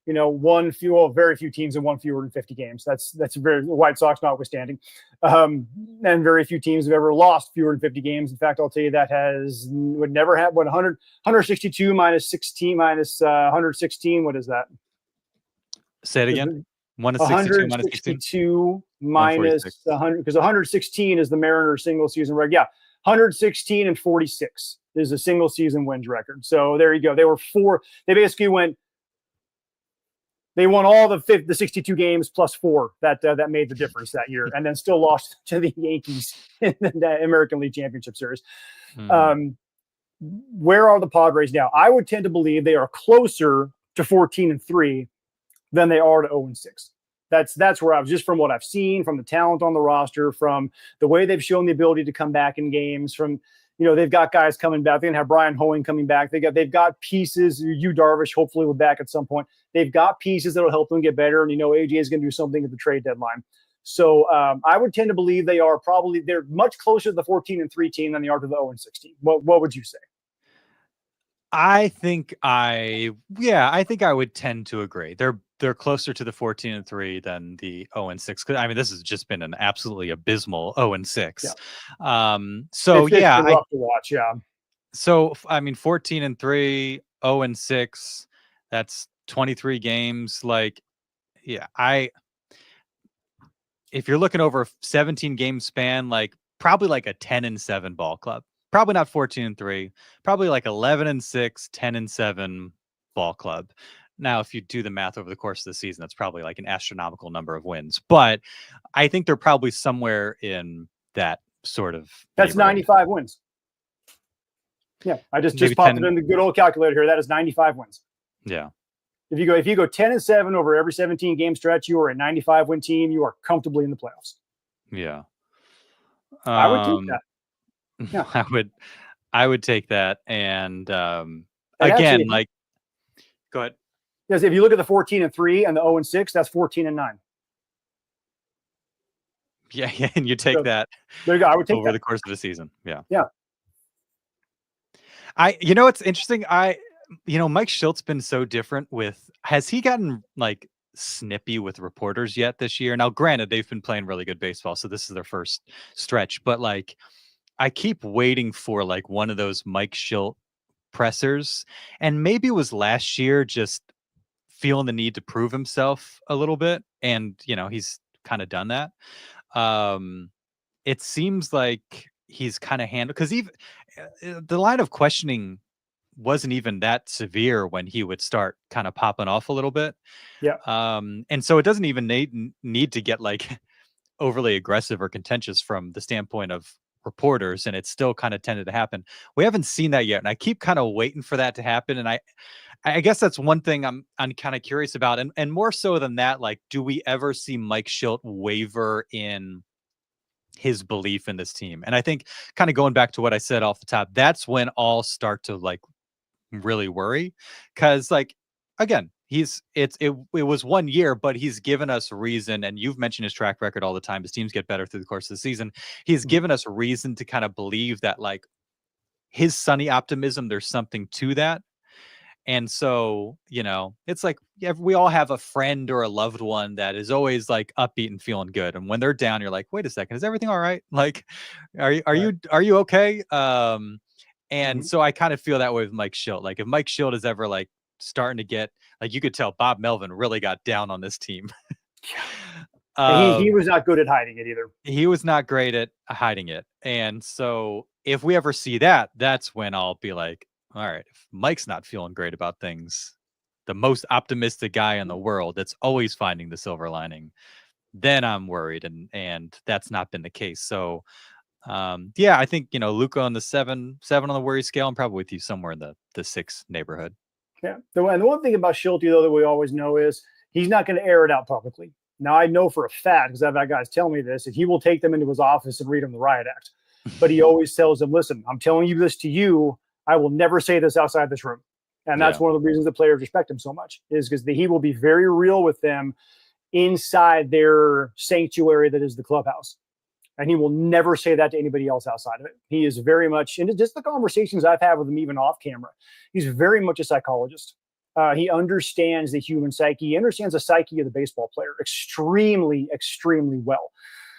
very few teams have won fewer than 50 games. That's very White Sox notwithstanding. And very few teams have ever lost fewer than 50 games. In fact, I'll tell you that would never have 162 minus 16 minus 116. What is that? Say it again. 162 minus 100, because 116 is the Mariners single season record. Yeah, 116 and 46 is a single season wins record. So there you go. They were 4. They basically went. They won all the 62 games plus 4 that made the difference that year, and then still lost to the Yankees in the American League Championship Series. Where are the Padres now? I would tend to believe they are closer to 14-3 than they are to 0-6. That's where I was, just from what I've seen, from the talent on the roster, from the way they've shown the ability to come back in games, from they've got guys coming back. They're gonna have Brian Hoeing coming back. They've got pieces. Yu Darvish hopefully will be back at some point. They've got pieces that'll help them get better. And AJ is gonna do something at the trade deadline. So I would tend to believe they're much closer to the 14-3 team than they are to the 0-6 team. What would you say? I think I would tend to agree. They're closer to the 14-3 than the 0-6. Because this has just been an absolutely abysmal 0-6. Yeah. It's been rough to watch. Yeah. So 14-3, 0-6. That's 23 games. Like, yeah, if you're looking over a 17 game span, like probably like a 10-7 ball club. Probably not 14-3. Probably like 11-6, 10-7 ball club. Now, if you do the math over the course of the season, that's probably like an astronomical number of wins. But I think they're probably somewhere in that sort of That's 95 wins. Yeah, I just popped it in the good old calculator here. That is 95 wins. Yeah. If you go 10-7 over every 17 game stretch, you are a 95 win team. You are comfortably in the playoffs. Yeah. I would take that. Yeah. I would take that. And again, actually, like, go ahead. Because if you look at the 14-3 and the 0-6, that's 14-9. Yeah, and you take that there you go. I would take over that. the course of the season. Yeah. Yeah. It's interesting. Mike Shilt's been so different has he gotten like snippy with reporters yet this year? Now, granted, they've been playing really good baseball, so this is their first stretch, but like I keep waiting for like one of those Mike Schilt pressers, and maybe it was last year, just feeling the need to prove himself a little bit, and he's kind of done that. It seems like he's kind of handled, because even the line of questioning wasn't even that severe when he would start kind of popping off a little bit. Yeah. And so it doesn't even need to get like overly aggressive or contentious from the standpoint of reporters, and it's still kind of tended to happen. We haven't seen that yet, and I keep kind of waiting for that to happen. And I guess that's one thing I'm kind of curious about, and more so than that, like, do we ever see Mike Schilt waver in his belief in this team? And I think, kind of going back to what I said off the top, that's when all start to like really worry, because like, again, it was 1 year, but he's given us reason, and you've mentioned his track record all the time. His teams get better through the course of the season. He's given us reason to kind of believe that, like, his sunny optimism, there's something to that. And so, it's like, we all have a friend or a loved one that is always like upbeat and feeling good, and when they're down, you're like, wait a second, is everything all right? Like, are you okay? And so I kind of feel that way with Mike Schilt. Like, if Mike Schilt is ever like starting to get, like, you could tell Bob Melvin really got down on this team. He was not good at hiding it either. He was not great at hiding it. And so if we ever see that, that's when I'll be like, all right, if Mike's not feeling great about things, the most optimistic guy in the world that's always finding the silver lining, then I'm worried. And that's not been the case. So I think, Luca on the 7 on the worry scale, I'm probably with you somewhere in the 6 neighborhood. Yeah. And the one thing about Schilt, though, that we always know is he's not going to air it out publicly. Now, I know for a fact, because I've had guys tell me this, that he will take them into his office and read them the riot act. But he always tells them, listen, I'm telling you this to you. I will never say this outside this room. And that's one of the reasons the players respect him so much, is because he will be very real with them inside their sanctuary that is the clubhouse. And he will never say that to anybody else outside of it. He is very much, and just the conversations I've had with him, even off camera, he's very much a psychologist. He understands the human psyche. He understands the psyche of the baseball player extremely, extremely well.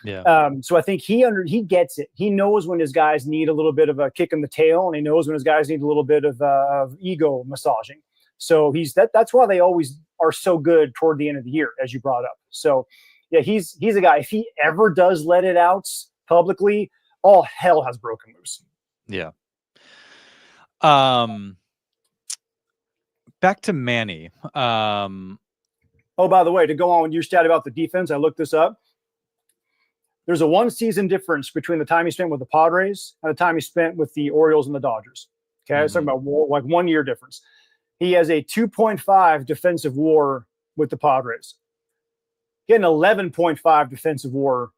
Yeah. So I think he gets it. He knows when his guys need a little bit of a kick in the tail, and he knows when his guys need a little bit of ego massaging. So that's why they always are so good toward the end of the year, as you brought up. So yeah, he's a guy. If he ever does let it out publicly, all hell has broken loose. Yeah. Back to Manny. Oh, by the way, to go on with your stat about the defense, I looked this up. There's a 1 season difference between the time he spent with the Padres and the time he spent with the Orioles and the Dodgers. Okay, I was talking about like 1 year difference. He has a 2.5 defensive WAR with the Padres. He had an 11.5 defensive WAR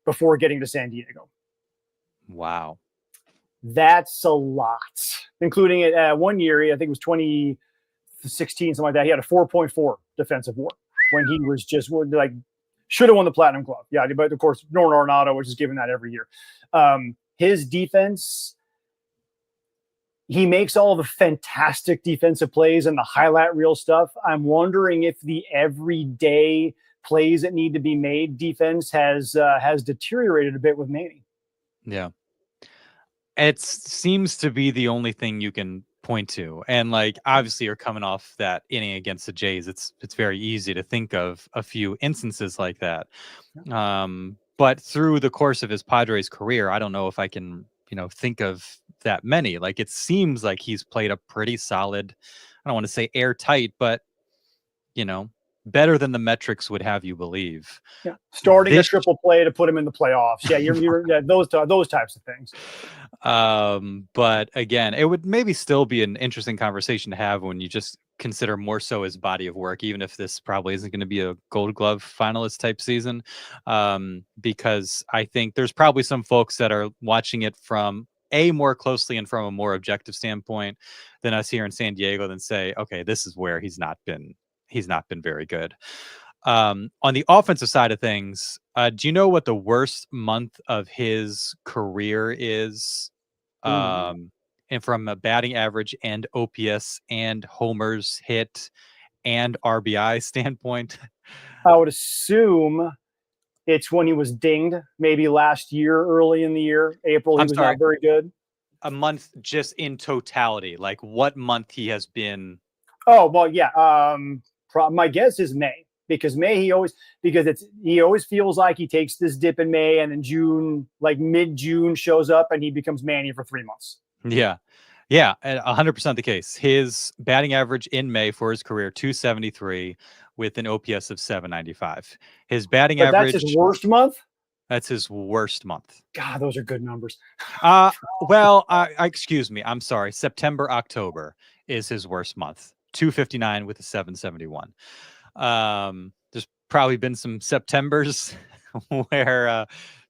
before getting to San Diego. Wow. That's a lot, including it 1 year. I think it was 2016, something like that. He had a 4.4 defensive WAR when he was just like, should have won the Platinum Glove. Yeah, but of course, Nolan Arenado was just given that every year. His defense, he makes all the fantastic defensive plays and the highlight reel stuff. I'm wondering if the everyday plays that need to be made defense has deteriorated a bit with Manny. Yeah. It seems to be the only thing you can .2. And like obviously you're coming off that inning against the Jays. It's very easy to think of a few instances like that. But through the course of his Padres career, I don't know if I can, think of that many. Like it seems like he's played a pretty solid, I don't want to say airtight, but better than the metrics would have you believe. Yeah, starting a This triple play to put him in the playoffs. Yeah, you're those types of things. But again, it would maybe still be an interesting conversation to have when you just consider more so his body of work, even if this probably isn't going to be a Gold Glove finalist type season. Because I think there's probably some folks that are watching it from more closely and from a more objective standpoint than us here in San Diego, than say, okay, this is where he's not been very good. On the offensive side of things, do you know what the worst month of his career is? And from a batting average and OPS and homers hit and RBI standpoint? I would assume it's when he was dinged, maybe last year, early in the year, April. He I'm was sorry, not very good. a month just in totality, like what month he has been. Oh, well, yeah. My guess is May, because he always feels like he takes this dip in May, and then June, like mid-June, shows up and he becomes Manny for 3 months. Yeah. Yeah, 100% the case. His batting average in May for his career, 273 with an OPS of 795. His batting average. That's his worst month? That's his worst month. God, those are good numbers. Well, excuse me. I'm sorry. September, October is his worst month. 259 with a 771. There's probably been some Septembers where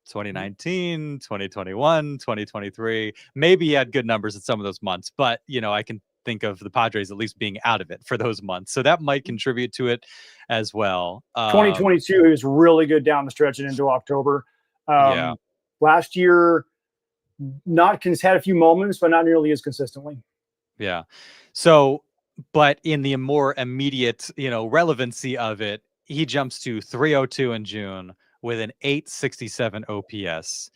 2019, 2021, 2023, maybe he had good numbers in some of those months, but I can think of the Padres at least being out of it for those months. So that might contribute to it as well. 2022, he was really good down the stretch and into October. Yeah. Last year, had a few moments, but not nearly as consistently. Yeah. So, but in the more immediate, relevancy of it, he jumps to 302 in June with an 867 OPS.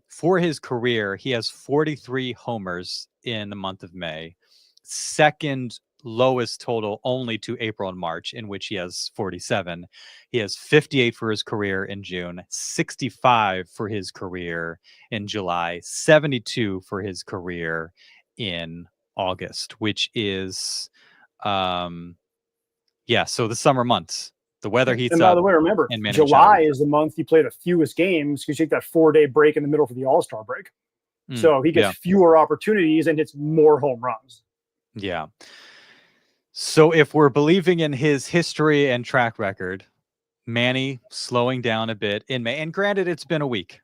For his career, he has 43 homers in the month of May. Second lowest total only to April and March, in which he has 47. He has 58 for his career in June, 65 for his career in July, 72 for his career in August, which is so the summer months. The weather heats up. And by the way, remember, July is the month he played the fewest games, because you take that 4-day break in the middle for the All-Star break. So he gets fewer opportunities and hits more home runs. Yeah. So if we're believing in his history and track record, Manny slowing down a bit in May. And granted, it's been a week.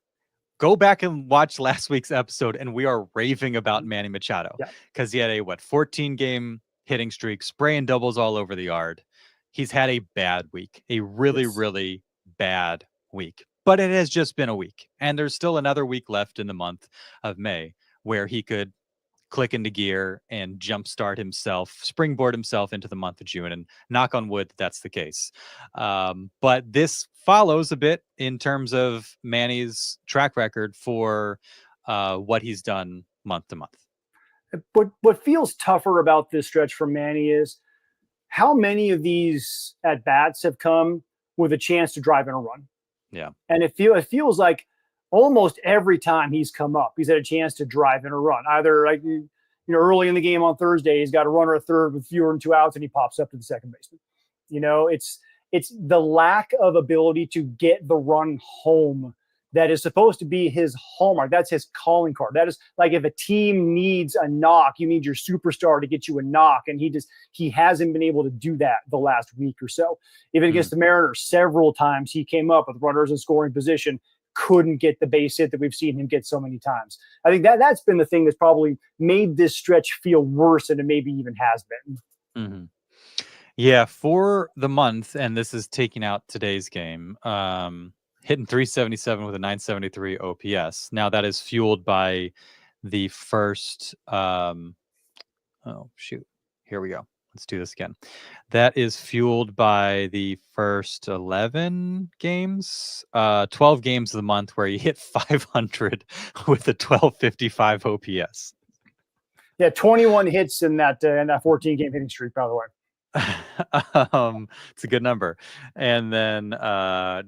Go back and watch last week's episode, and we are raving about Manny Machado because he had a 14-game hitting streak, spraying doubles all over the yard. He's had a bad week, a really, really bad week. But it has just been a week, and there's still another week left in the month of May where he could click into gear and jumpstart himself, springboard himself into the month of June, and knock on wood, that's the case. But this follows a bit in terms of Manny's track record for what he's done month to month. But what feels tougher about this stretch for Manny is how many of these at-bats have come with a chance to drive in a run. Yeah. And it feels like almost every time he's come up, he's had a chance to drive in a run. Either early in the game on Thursday, he's got a runner at third with fewer than 2 outs, and he pops up to the second baseman. It's the lack of ability to get the run home that is supposed to be his hallmark. That's his calling card. That is like, if a team needs a knock, you need your superstar to get you a knock. And he hasn't been able to do that the last week or so. Even against the Mariners, several times he came up with runners in scoring position, couldn't get the base hit that we've seen him get so many times. I think that's been the thing that's probably made this stretch feel worse than it maybe even has been. Mm-hmm. Yeah, for the month, and this is taking out today's game, hitting 377 with a 973 OPS. Now that is fueled by the first, here we go. Let's do this again. That is fueled by the first 11 games, 12 games of the month where he hit 500 with a 1255 OPS. Yeah, 21 hits in that 14 game hitting streak, by the way. It's a good number. And then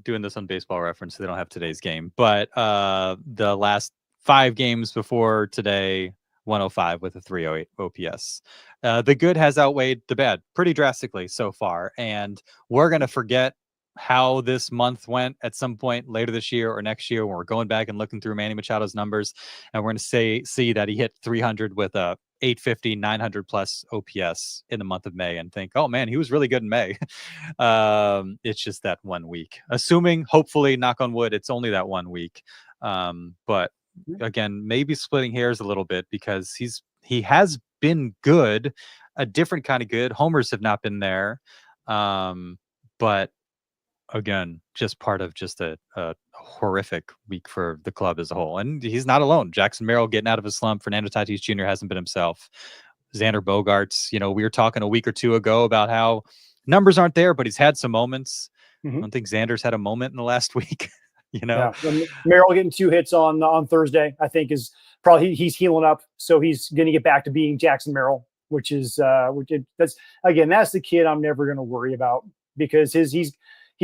doing this on Baseball Reference, so they don't have today's game, but the last 5 games before today, 105 with a 308 OPS. The good has outweighed the bad pretty drastically so far, and we're gonna forget how this month went at some point later this year or next year when we're going back and looking through Manny Machado's numbers, and we're going to see that he hit 300 with a 850, 900 plus OPS in the month of May and think, oh man, he was really good in May. It's just that 1 week. Assuming, hopefully, knock on wood, it's only that 1 week. But again, maybe splitting hairs a little bit because he has been good, a different kind of good. Homers have not been there. But again, just part of just a horrific week for the club as a whole. And he's not alone. Jackson Merrill getting out of his slump. Fernando Tatis Jr. hasn't been himself. Xander Bogaerts, we were talking a week or two ago about how numbers aren't there, but he's had some moments. I don't think Xander's had a moment in the last week. Yeah. Merrill getting 2 hits on Thursday, I think is probably he's healing up. So he's going to get back to being Jackson Merrill, that's the kid I'm never going to worry about because he's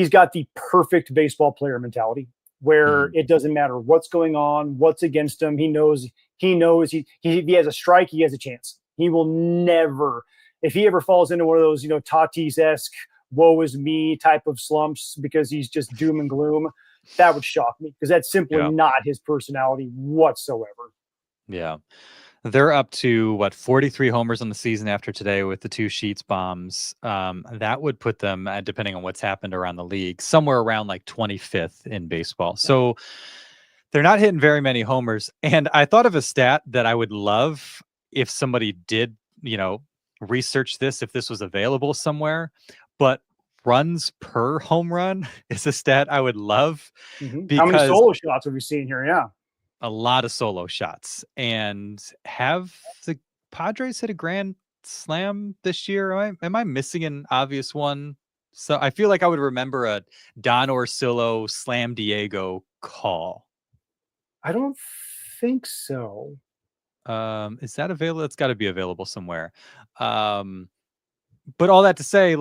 got the perfect baseball player mentality where it doesn't matter what's going on, what's against him. He knows he has a strike, he has a chance. He will never, if he ever falls into one of those, Tatis-esque woe is me type of slumps because he's just doom and gloom, that would shock me because that's simply not his personality whatsoever. Yeah. They're up to 43 homers on the season after today with the 2 Sheets bombs. That would put them, depending on what's happened around the league, somewhere around like 25th in baseball. So they're not hitting very many homers. And I thought of a stat that I would love if somebody did, research this, if this was available somewhere. But runs per home run is a stat I would love. How many solo shots have we seen here? Yeah. A lot of solo shots. And have the Padres hit a grand slam this year? Am I missing an obvious one? So I feel like I would remember a Don Orsillo Slam Diego call. I don't think so. Is that available? It's got to be available somewhere. But all that to say,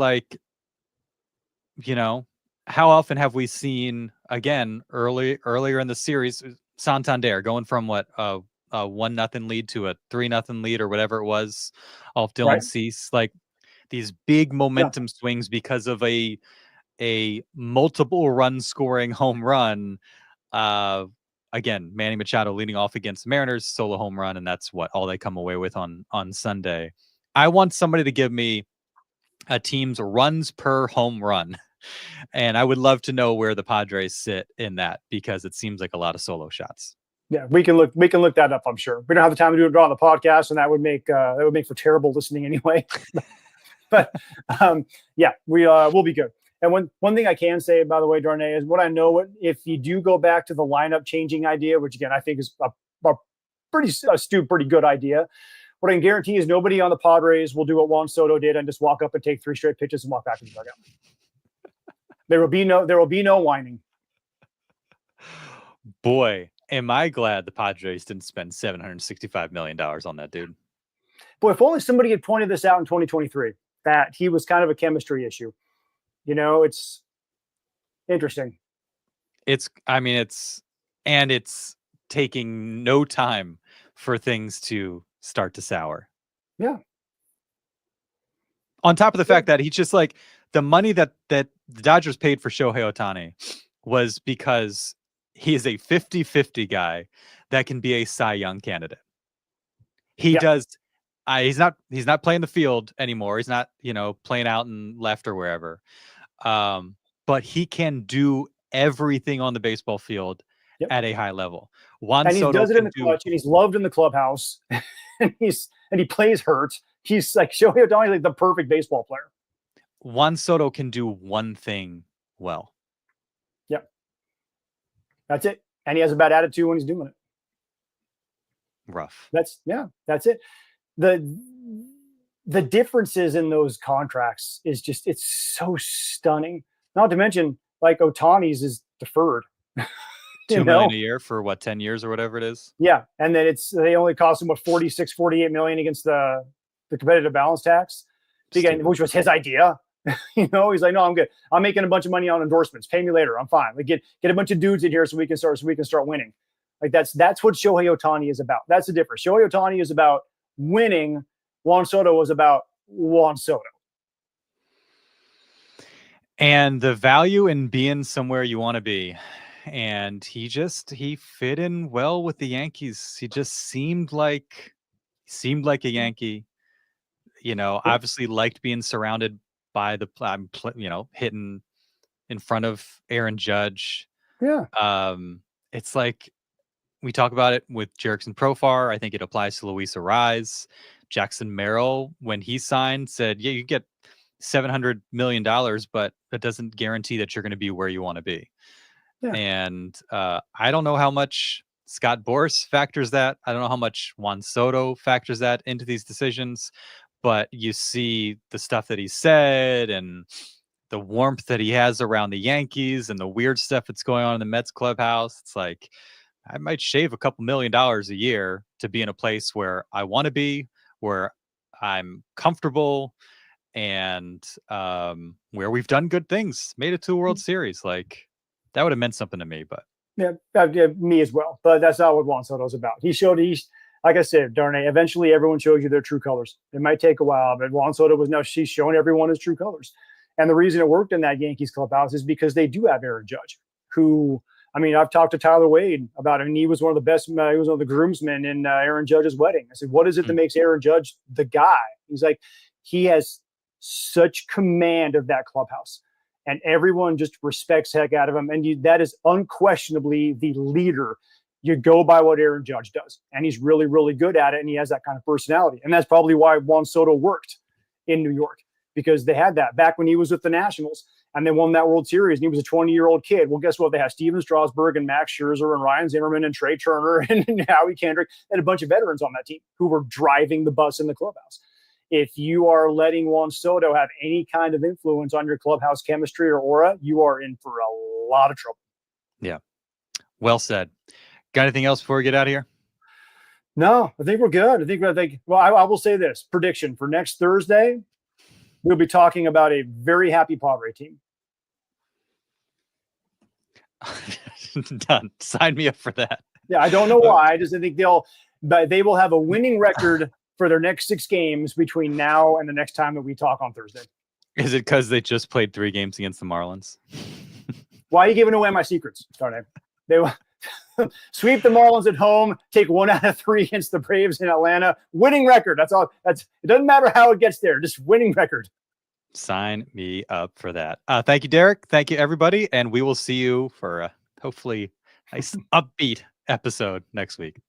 how often have we seen again earlier in the series Santander going from a 1-0 lead to a 3-0 lead or whatever it was off Dylan Cease, like these big momentum swings because of a multiple run scoring home run. Again, Manny Machado leading off against the Mariners, solo home run, and that's all they come away with on Sunday. I want somebody to give me a team's runs per home run. And I would love to know where the Padres sit in that because it seems like a lot of solo shots. Yeah, we can look that up. I'm sure we don't have the time to do it on the podcast, and that would make for terrible listening anyway. But we'll be good. And one thing I can say, by the way, Darnay, is what I know. If you do go back to the lineup changing idea, which again I think is a pretty astute, pretty good idea. What I can guarantee is nobody on the Padres will do what Juan Soto did and just walk up and take 3 straight pitches and walk back to the dugout. There will be no whining. Boy, am I glad the Padres didn't spend $765 million on that dude. Boy, if only somebody had pointed this out in 2023, that he was kind of a chemistry issue. It's interesting. It's taking no time for things to start to sour. Yeah. On top of the fact that he's just like the money that the Dodgers paid for Shohei Ohtani was because he is a 50-50 guy that can be a Cy Young candidate. He does. He's not playing the field anymore. He's not, playing out in left or wherever. But he can do everything on the baseball field at a high level. And he does it in the clutch, and he's loved in the clubhouse, and he plays hurt. He's like Shohei Ohtani, like the perfect baseball player. Juan Soto can do one thing well. Yep. That's it. And he has a bad attitude when he's doing it. Rough. That's it. The differences in those contracts is just, it's so stunning. Not to mention, like Ohtani's is deferred. $2 million a year for what, 10 years or whatever it is. Yeah, and then they only cost him what 48 million against the competitive balance tax, again, which was his idea. He's like, no, I'm good. I'm making a bunch of money on endorsements. Pay me later. I'm fine. Like get a bunch of dudes in here so we can start winning. Like that's what Shohei Ohtani is about. That's the difference. Shohei Ohtani is about winning. Juan Soto was about Juan Soto. And the value in being somewhere you want to be. And he fit in well with the Yankees. He just seemed like a Yankee. Obviously liked being surrounded by hitting in front of Aaron Judge. Yeah. It's like we talk about it with Jerickson Profar. I think it applies to Luis Arraez. Jackson Merrill, when he signed, said, yeah, you get $700 million, but that doesn't guarantee that you're going to be where you want to be. Yeah. And I don't know how much Scott Boras factors that. I don't know how much Juan Soto factors that into these decisions, but you see the stuff that he said and the warmth that he has around the Yankees and the weird stuff that's going on in the Mets clubhouse. It's like, I might shave a couple $1 million a year to be in a place where I want to be, where I'm comfortable, and where we've done good things, made it to a World Series. Like, that would have meant something to me. But yeah, me as well. But that's not what Juan Soto's about. Like I said, Darnay, eventually everyone shows you their true colors. It might take a while, but Juan Soto she's showing everyone his true colors. And the reason it worked in that Yankees clubhouse is because they do have Aaron Judge, who, I mean, I've talked to Tyler Wade about him. He was one of the best. He was one of the groomsmen in Aaron Judge's wedding. I said, what is it that makes Aaron Judge the guy? He's like, he has such command of that clubhouse, and everyone just respects heck out of him. And that is unquestionably the leader. You go by what Aaron Judge does, and he's really, really good at it. And he has that kind of personality. And that's probably why Juan Soto worked in New York, because they had that back when he was with the Nationals. And they won that World Series, and he was a 20-year-old kid. Well, guess what? They have Steven Strasburg and Max Scherzer and Ryan Zimmerman and Trey Turner and Howie Kendrick and a bunch of veterans on that team who were driving the bus in the clubhouse. If you are letting Juan Soto have any kind of influence on your clubhouse chemistry or aura, you are in for a lot of trouble. Yeah. Well said. Got anything else before we get out of here? No, I think we're good. I will say this prediction for next Thursday. We'll be talking about a very happy Padres team. Done. Sign me up for that. Yeah, I don't know why. I just think they will have a winning record for their next 6 games between now and the next time that we talk on Thursday. Is it because they just played 3 games against the Marlins? Why are you giving away my secrets, Darnay? They will sweep the Marlins at home, take 1 out of 3 against the Braves in Atlanta. Winning record. That's all. It doesn't matter how it gets there. Just winning record. Sign me up for that. Thank you, Derek. Thank you, everybody. And we will see you for hopefully a nice upbeat episode next week.